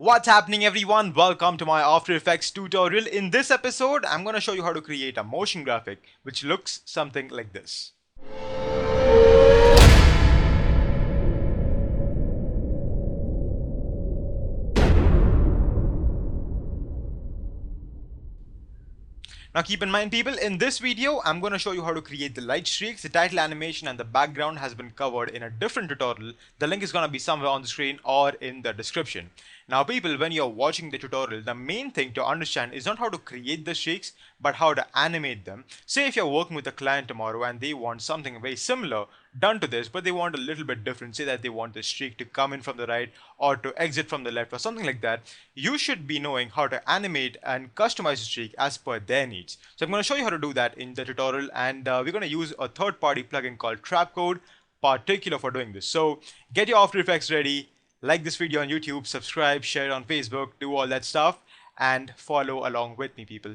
What's happening, everyone? Welcome to my After Effects tutorial. In this episode, I'm going to show you how to create a motion graphic which looks something like this. Now keep in mind, people, in this video I'm going to show you how to create the light streaks. The title animation and the background has been covered in a different tutorial. The link is going to be somewhere on the screen or in the description. Now people, when you're watching the tutorial, the main thing to understand is not how to create the streaks but how to animate them. Say if you're working with a client tomorrow and they want something very similar done to this, but they want a little bit different. Say that they want the streak to come in from the right or to exit from the left or something like that. You should be knowing how to animate and customize the streak as per their needs. So I'm going to show you how to do that in the tutorial, and we're going to use a third-party plugin called Trapcode particular for doing this. So get your After Effects ready, like this video on YouTube, subscribe, share it on Facebook, do all that stuff, and follow along with me, people.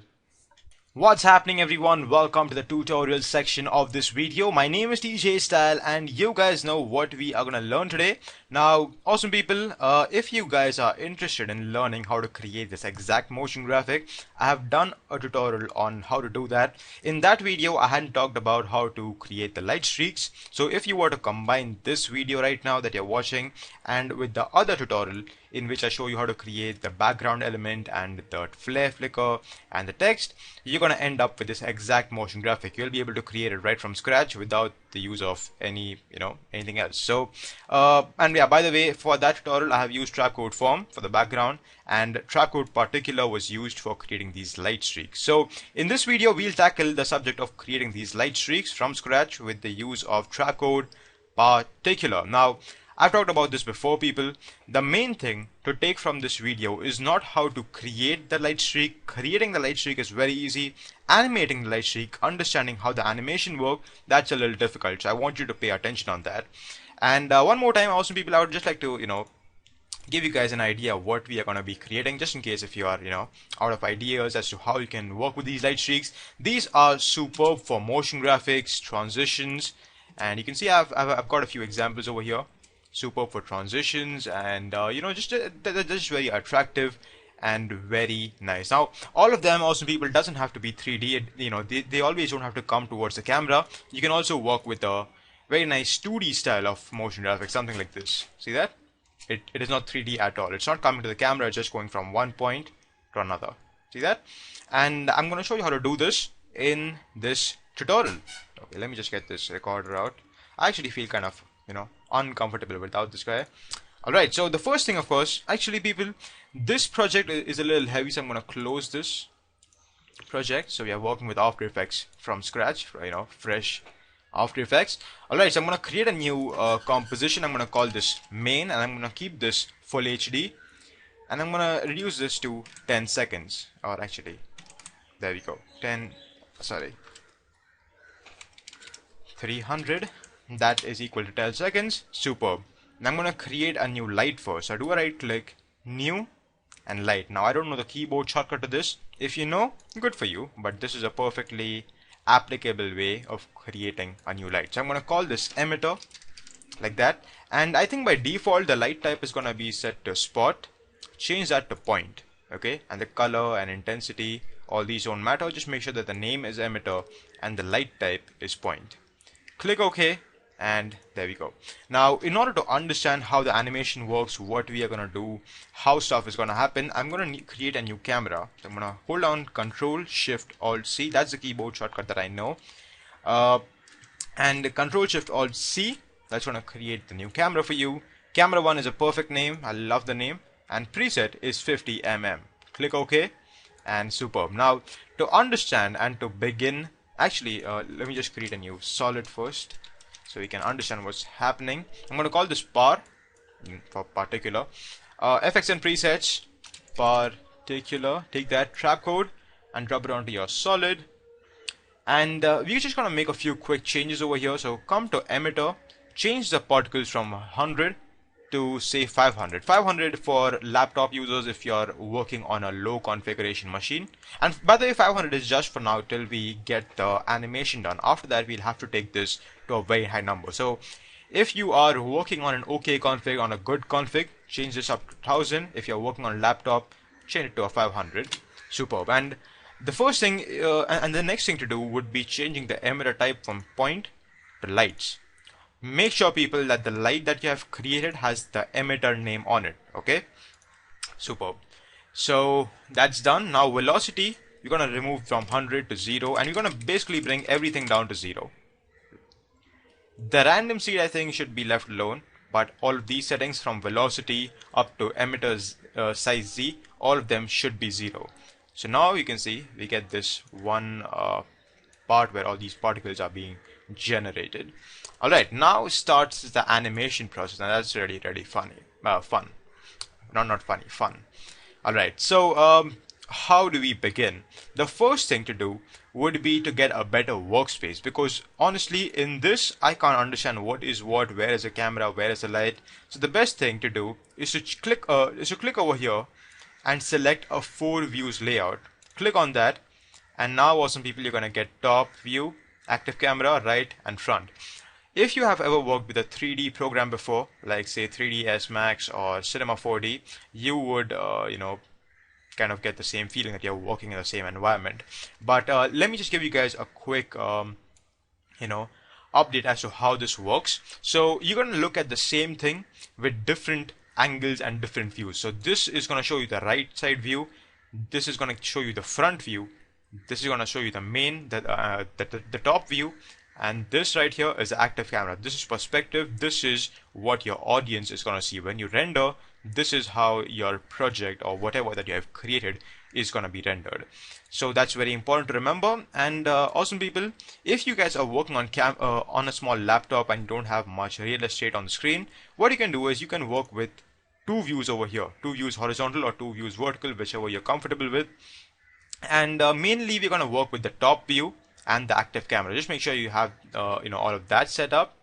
What's happening, everyone? Welcome to the tutorial section of this video. My name is TJ Style and you guys know what we are gonna learn today. Now, awesome people, if you guys are interested in learning how to create this exact motion graphic, I have done a tutorial on how to do that. In that video, I hadn't talked about how to create the light streaks. So if you were to combine this video right now that you're watching and with the other tutorial in which I show you how to create the background element and the flare flicker and the text, you're going to end up with this exact motion graphic. You'll be able to create it right from scratch without the use of anything else. So and yeah, by the way, for that tutorial I have used Trapcode form for the background, and Trapcode particular was used for creating these light streaks. So in this video we'll tackle the subject of creating these light streaks from scratch with the use of Trapcode particular. Now, I've talked about this before, people. The main thing to take from this video is not how to create the light streak. Creating the light streak is very easy. Animating the light streak, understanding how the animation works, that's a little difficult. So I want you to pay attention on that. And one more time, awesome people, I would just like to, give you guys an idea of what we are going to be creating, just in case if you are, out of ideas as to how you can work with these light streaks. These are superb for motion graphics, transitions, and you can see I've got a few examples over here. Superb for transitions, and they're just very attractive and very nice. Now, all of them, awesome people, doesn't have to be 3D. They always don't have to come towards the camera. You can also work with a very nice 2D style of motion graphics, something like this. See that? It is not 3D at all. It's not coming to the camera, it's just going from one point to another. See that? And I'm going to show you how to do this in this tutorial. Okay, let me just get this recorder out. I actually feel kind of, uncomfortable without this guy. Alright, so the first thing, of course, actually people, this project is a little heavy, so I'm going to close this project. So we are working with After Effects from scratch, fresh After Effects. Alright, so I'm going to create a new composition. I'm going to call this main, and I'm going to keep this full HD, and I'm going to reduce this to 10 seconds, or actually, there we go, 300. That is equal to 10 seconds. Superb. Now I'm going to create a new light first. So I do a right click, new, and light. Now I don't know the keyboard shortcut to this. If you know, good for you, but this is a perfectly applicable way of creating a new light. So I'm going to call this emitter, like that, and I think by default the light type is going to be set to spot. Change that to point, okay, and the color and intensity, all these don't matter. Just make sure that the name is emitter and the light type is point. Click OK, and there we go. Now, in order to understand how the animation works, what we are going to do, how stuff is going to happen, I'm going to create a new camera. So I'm going to hold down Control Shift Alt C. That's the keyboard shortcut that I know. And Control Shift Alt C, that's going to create the new camera for you. Camera 1 is a perfect name. I love the name. And preset is 50mm. Click OK, and superb. Now, to understand and to begin, actually, let me just create a new solid first, so we can understand what's happening. I'm going to call this par for particular. FX and presets, particular. Take that Trapcode and drop it onto your solid. And we're just going to make a few quick changes over here. So come to emitter, change the particles from 100 to say 500. 500 for laptop users if you're working on a low configuration machine. And by the way, 500 is just for now till we get the animation done. After that, we'll have to take this to a very high number. So If you are working on an OK config, on a good config, change this up to 1000. If you're working on a laptop, change it to a 500. Superb. And the first thing, and the next thing to do would be changing the emitter type from point to lights. Make sure, people, that the light that you have created has the emitter name on it. Okay, superb. So that's done. Now velocity, we're going to remove from 100 to 0, and we're going to basically bring everything down to 0. The random seed, I think, should be left alone, but all of these settings from velocity up to emitters size Z, all of them should be 0. So now you can see we get this one part where all these particles are being generated. Alright, now starts the animation process, and that's really funny. Fun. Not funny, fun. Alright, so how do we begin? The first thing to do would be to get a better workspace, because honestly in this I can't understand what is what, where is the camera, where is the light. So the best thing to do is to click over here and select a 4 views layout. Click on that, and now awesome people, you're gonna get top view, active camera, right and front. If you have ever worked with a 3D program before, like say 3ds Max or Cinema 4D, you would kind of get the same feeling that you're working in the same environment. But let me just give you guys a quick update as to how this works. So you're going to look at the same thing with different angles and different views. So this is going to show you the right side view, this is going to show you the front view, this is going to show you the main, the top view, and this right here is the active camera. This is perspective. This is what your audience is going to see when you render. This is how your project or whatever that you have created is going to be rendered. So that's very important to remember. And awesome people, if you guys are working on a small laptop and don't have much real estate on the screen, what you can do is you can work with 2 views over here, 2 views horizontal or 2 views vertical, whichever you're comfortable with. And mainly we're going to work with the top view and the active camera. Just make sure you have all of that set up,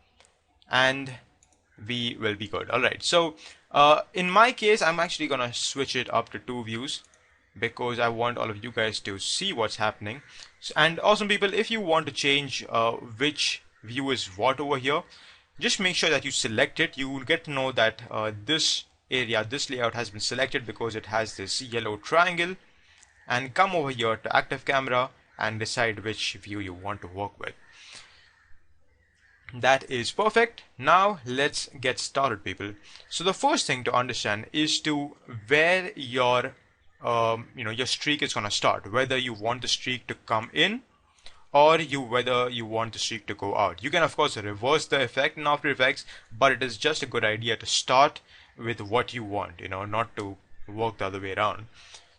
and we will be good. Alright, so in my case I'm actually gonna switch it up to 2 views because I want all of you guys to see what's happening. And awesome people, if you want to change which view is what over here, just make sure that you select it. You will get to know that this area, this layout has been selected because it has this yellow triangle, and come over here to active camera and decide which view you want to work with. That is perfect. Now let's get started, people. So the first thing to understand is to where your your streak is going to start, whether you want the streak to come in or whether you want the streak to go out. You can of course reverse the effect in After Effects, but it is just a good idea to start with what you want, not to work the other way around.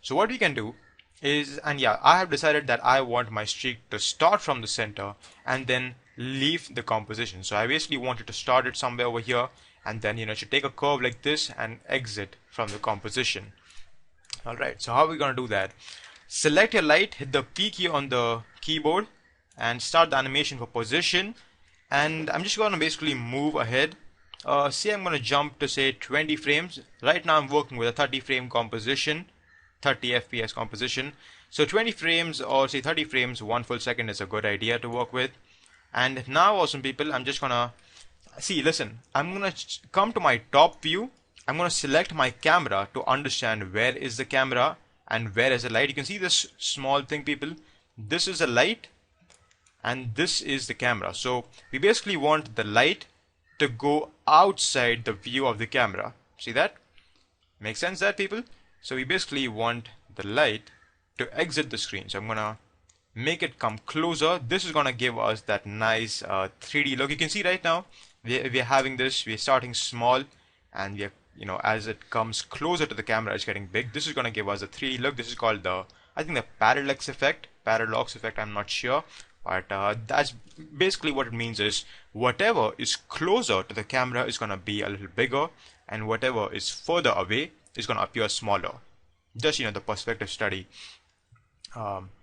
So what we can do is, and yeah, I have decided that I want my streak to start from the center and then leave the composition. So I basically wanted to start it somewhere over here, and then it should take a curve like this and exit from the composition. Alright, so how are we going to do that? Select your light, hit the P key on the keyboard and start the animation for position, and I'm just going to basically move ahead. Say I'm going to jump to say 20 frames. Right now I'm working with a 30 frame composition, 30 FPS composition. So 20 frames or say 30 frames, 1 full second is a good idea to work with. And now awesome people, I'm just gonna listen, I'm gonna come to my top view. I'm gonna select my camera to understand where is the camera and where is the light. You can see this small thing, people. This is a light and this is the camera. So we basically want the light to go outside the view of the camera. See that? Makes sense, that, people? So we basically want the light to exit the screen. So I'm gonna make it come closer. This is gonna give us that nice 3D look. You can see right now we're having this. We're starting small, and we're as it comes closer to the camera, it's getting big. This is gonna give us a 3D look. This is called the parallax effect. I'm not sure, but that's basically what it means. Is whatever is closer to the camera is gonna be a little bigger, and whatever is further away is gonna appear smaller. Just the perspective study.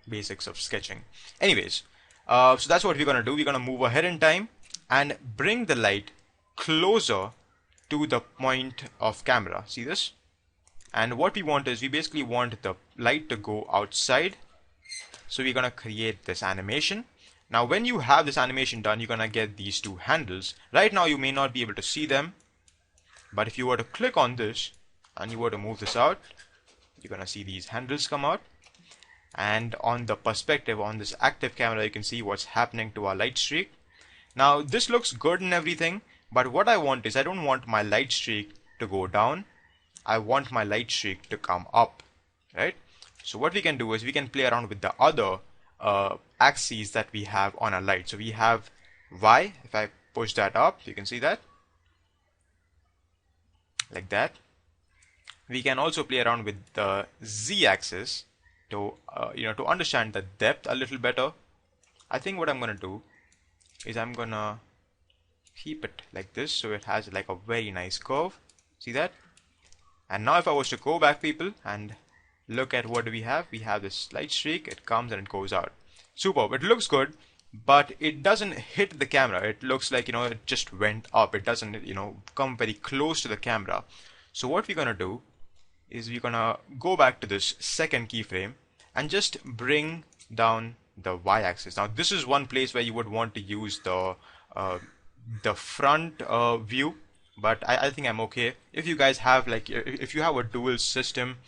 Basics of sketching. Anyways, so that's what we're gonna do. We're gonna move ahead in time and bring the light closer to the point of camera. See this? And what we want is, we basically want the light to go outside. So we're gonna create this animation. Now when you have this animation done, you're gonna get these two handles. Right now you may not be able to see them, but if you were to click on this and you were to move this out, you're gonna see these handles come out. And on the perspective on this active camera, you can see what's happening to our light streak. Now this looks good and everything, but what I want is I don't want my light streak to go down. I want my light streak to come up, right? So what we can do is we can play around with the other axes that we have on our light. So we have Y. If I push that up, you can see that like that. We can also play around with the Z axis to to understand the depth a little better. I think what I'm gonna do is I'm gonna keep it like this so it has like a very nice curve. See that? And now if I was to go back, people, and look at what do we have this light streak. It comes and it goes out. Superb. It looks good, but it doesn't hit the camera. It looks like it just went up. It doesn't come very close to the camera. So what we're gonna do is we're gonna go back to this second keyframe and just bring down the y-axis. Now this is one place where you would want to use the front view, but I think I'm okay. If you guys have if you have a dual system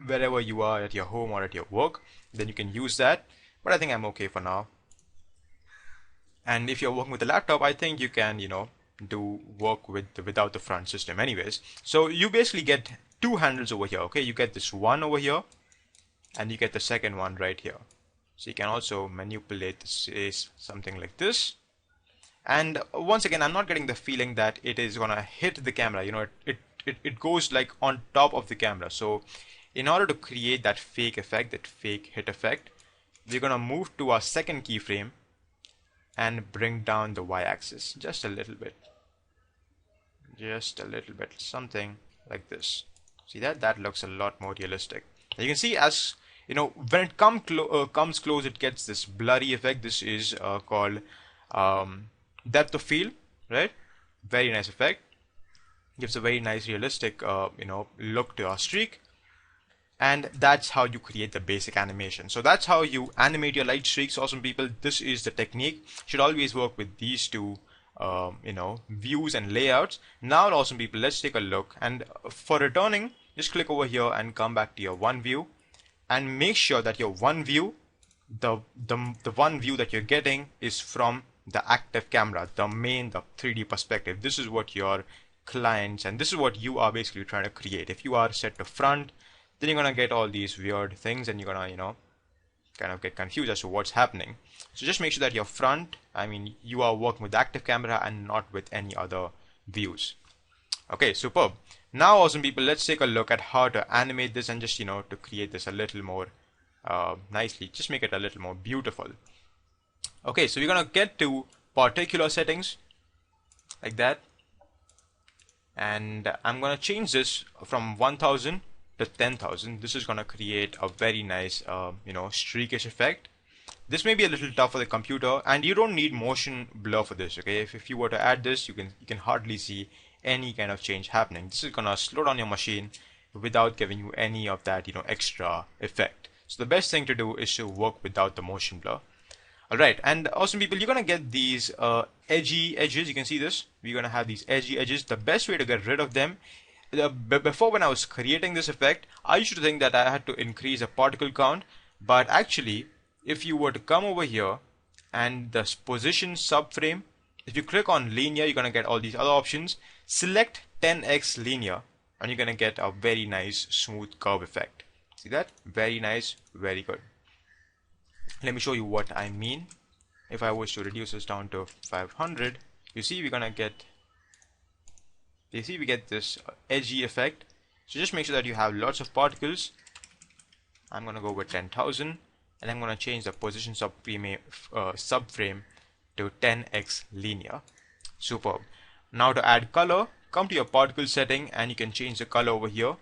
wherever you are, at your home or at your work, then you can use that, but I think I'm okay for now. And if you're working with a laptop, I think you can do work without the front system anyways. So you basically get two handles over here. Okay, you get this one over here and you get the second one right here. So you can also manipulate this, something like this. And once again, I'm not getting the feeling that it is gonna hit the camera. It goes like on top of the camera. So in order to create that fake effect, that fake hit effect, we're gonna move to our second keyframe and bring down the y-axis just a little bit, something like this. See that? That looks a lot more realistic. You can see, as when it comes close, it gets this blurry effect. This is called depth of field, right? Very nice effect. Gives a very nice realistic look to our streak. And that's how you create the basic animation. So that's how you animate your light streaks. Awesome people, this is the technique. Should always work with these two views and layouts. Now awesome people, let's take a look. And for returning, just click over here and come back to your one view and make sure that your one view, the one view that you're getting is from the active camera, the 3D perspective. This is what your clients, and this is what you are basically trying to create. If you are set to front, then you're gonna get all these weird things and you're gonna kind of get confused as to what's happening. So just make sure that your front, you are working with the active camera and not with any other views. Okay, superb. Now awesome people, let's take a look at how to animate this and just to create this a little more nicely. Just make it a little more beautiful. Okay, so we're gonna get to particular settings like that, and I'm gonna change this from 1000 to 10,000. This is gonna create a very nice streakish effect. This may be a little tough for the computer, and you don't need motion blur for this. Okay, if you were to add this, you can hardly see any kind of change happening. This is gonna slow down your machine without giving you any of that extra effect. So the best thing to do is to work without the motion blur. Alright, and awesome people, you're gonna get these edgy edges. You can see this. We're gonna have these edgy edges. The best way to get rid of them, before when I was creating this effect, I used to think that I had to increase the particle count, but actually if you were to come over here and the position subframe, if you click on linear, you're gonna get all these other options. Select 10x linear and you're gonna get a very nice smooth curve effect. See that? Very nice, very good. Let me show you what I mean. If I was to reduce this down to 500, you see we get this edgy effect. So just make sure that you have lots of particles. I'm gonna go with 10,000 and I'm gonna change the position subframe to 10x linear. Superb. Now to add color, come to your particle setting and you can change the color over here.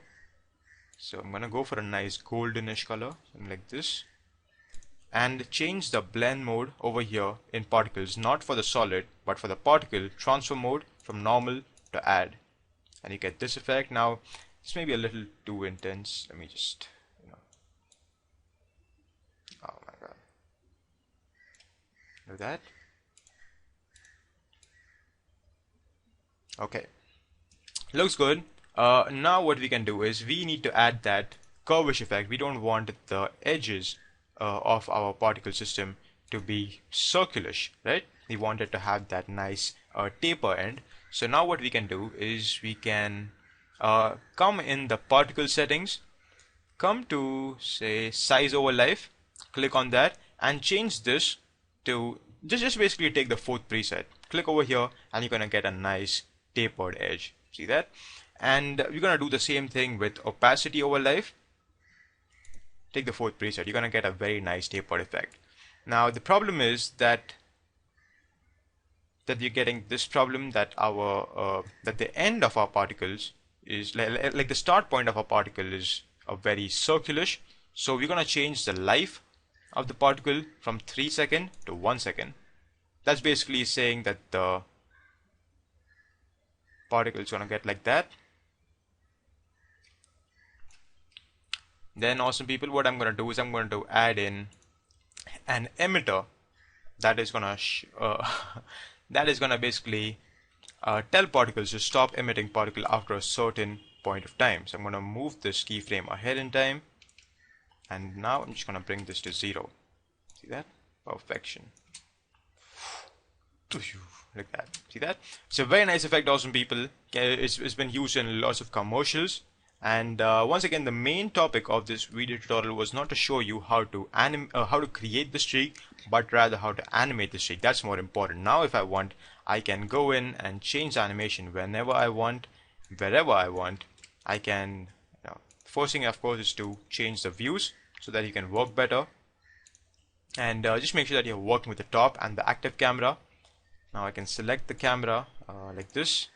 So I'm gonna go for a nice goldenish color, something like this. And change the blend mode over here in particles, not for the solid but for the particle transfer mode, from normal to add, and you get this effect. Now this may be a little too intense. Let me just oh my god, like that. Okay, looks good. Now what we can do is we need to add that curvish effect. We don't want the edges of our particle system to be circularish, right? We want it to have that nice taper end. So now what we can do is we can come in the particle settings, come to say size over life, click on that and change this to just basically take the fourth preset. Click over here and you're gonna get a nice tapered edge. See that? And we're gonna do the same thing with opacity over life. Take the fourth preset. You're gonna get a very nice tapered effect. Now the problem is that you're getting this problem that our that the end of our particles is like the start point of our particle is a very circularish. So we're gonna change the life of the particle from 3 seconds to 1 second. That's basically saying that the particle is gonna get like that. Then awesome people, what I'm gonna do is I'm going to add in an emitter that is gonna basically tell particles to stop emitting particle after a certain point of time. So I'm gonna move this keyframe ahead in time, and now I'm just gonna bring this to 0. See that? Perfection. Like that. See that? It's a very nice effect, awesome people. It's been used in lots of commercials. And once again, the main topic of this video tutorial was not to show you how to create the streak, but rather how to animate the streak. That's more important. Now if I want, I can go in and change the animation whenever I want, wherever I want. I can, first thing of course is to change the views so that you can work better. And just make sure that you're working with the top and the active camera. Now I can select the camera like this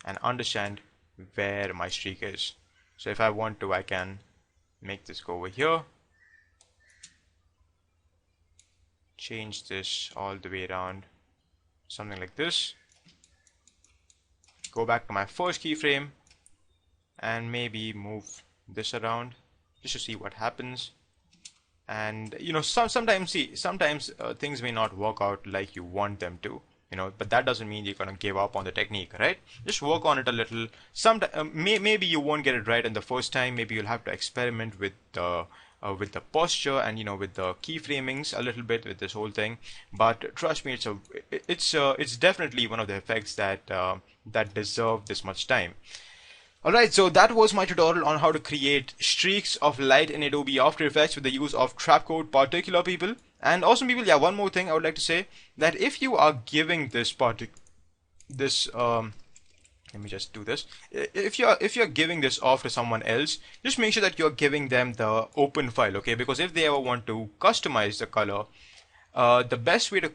and understand where my streak is. So if I want to, I can make this go over here, change this all the way around, something like this, go back to my first keyframe and maybe move this around just to see what happens. And sometimes things may not work out like you want them to, but that doesn't mean you're gonna give up on the technique, right? Just work on it a little. Maybe you won't get it right in the first time. Maybe you'll have to experiment with the posture and with the keyframings a little bit with this whole thing. But trust me, it's definitely one of the effects that deserve this much time. Alright, so that was my tutorial on how to create streaks of light in Adobe After Effects with the use of Trapcode, particular people. And awesome people, yeah, one more thing I would like to say, that if you are giving let me just do this. If you're giving this off to someone else, just make sure that you're giving them the open file, okay? Because if they ever want to customize the color, the best way to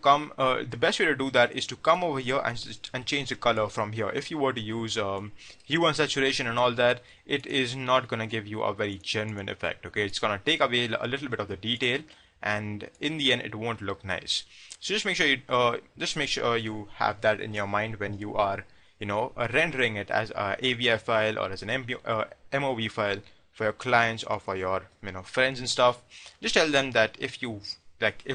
do that is to come over here and change the color from here. If you were to use hue and saturation and all that, it is not gonna give you a very genuine effect, okay? It's gonna take away a little bit of the detail, and in the end it won't look nice. So just make sure you have that in your mind when you are rendering it as a AVI file or as an MOV file for your clients or for your friends and stuff. Just tell them that if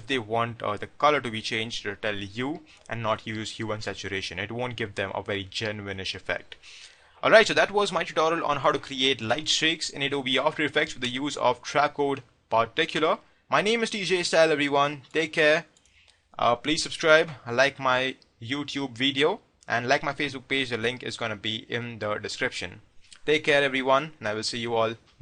they want the color to be changed, to tell you and not use hue and saturation. It won't give them a very genuine-ish effect. Alright, so that was my tutorial on how to create light streaks in Adobe After Effects with the use of Trapcode Particular. My name is TJ Style, everyone. Take care. Please subscribe, like my YouTube video, and like my Facebook page. The link is going to be in the description. Take care, everyone, and I will see you all